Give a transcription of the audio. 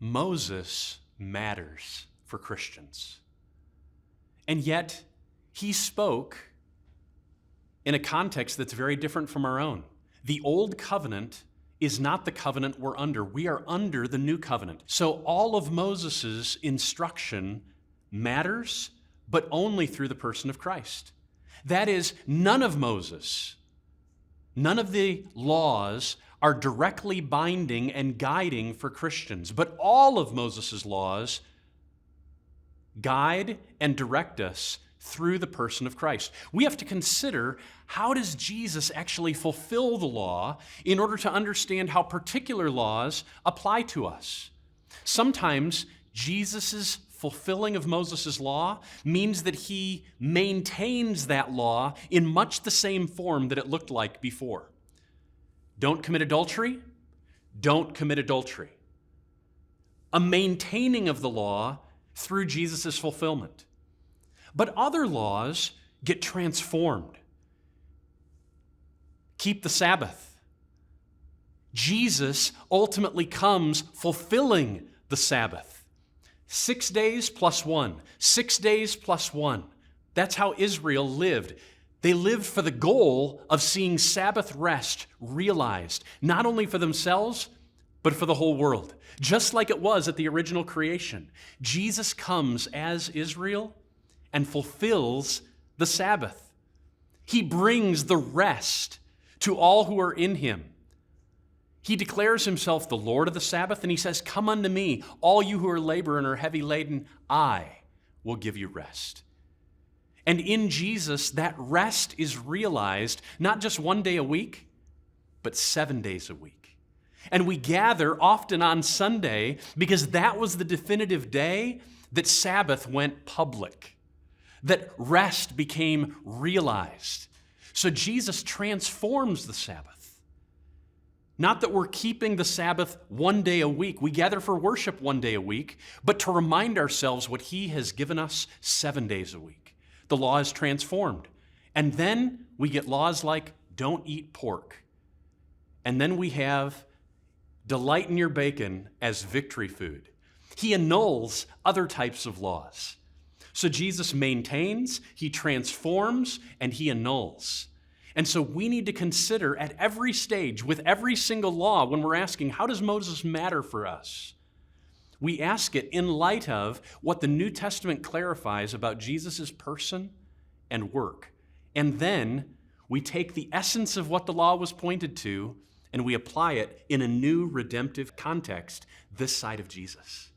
Moses matters for Christians. And yet, he spoke in a context that's very different from our own. The old covenant is not the covenant we're under. We are under the new covenant. So all of Moses' instruction matters, but only through the person of Christ. That is, none of Moses, none of the laws are directly binding and guiding for Christians, but all of Moses' laws guide and direct us through the person of Christ. We have to consider, how does Jesus actually fulfill the law in order to understand how particular laws apply to us? Sometimes Jesus' fulfilling of Moses' law means that he maintains that law in much the same form that it looked like before. Don't commit adultery. Don't commit adultery. A maintaining of the law through Jesus' fulfillment. But other laws get transformed. Keep the Sabbath. Jesus ultimately comes fulfilling the Sabbath. 6 days plus 1. 6 days plus 1. That's how Israel lived. They lived for the goal of seeing Sabbath rest realized, not only for themselves, but for the whole world. Just like it was at the original creation. Jesus comes as Israel and fulfills the Sabbath. He brings the rest to all who are in him. He declares himself the Lord of the Sabbath, and he says, "Come unto me, all you who are laboring and are heavy laden, I will give you rest." And in Jesus, that rest is realized not just 1 day a week, but 7 days a week. And we gather often on Sunday because that was the definitive day that Sabbath went public, that rest became realized. So Jesus transforms the Sabbath. Not that we're keeping the Sabbath 1 day a week. We gather for worship 1 day a week, but to remind ourselves what he has given us 7 days a week. The law is transformed. And then we get laws like don't eat pork. And then we have delight in your bacon as victory food. He annuls other types of laws. So Jesus maintains, he transforms, and he annuls. And so we need to consider at every stage, with every single law, when we're asking, how does Moses matter for us? We ask it in light of what the New Testament clarifies about Jesus' person and work. And then we take the essence of what the law was pointed to and we apply it in a new redemptive context this side of Jesus.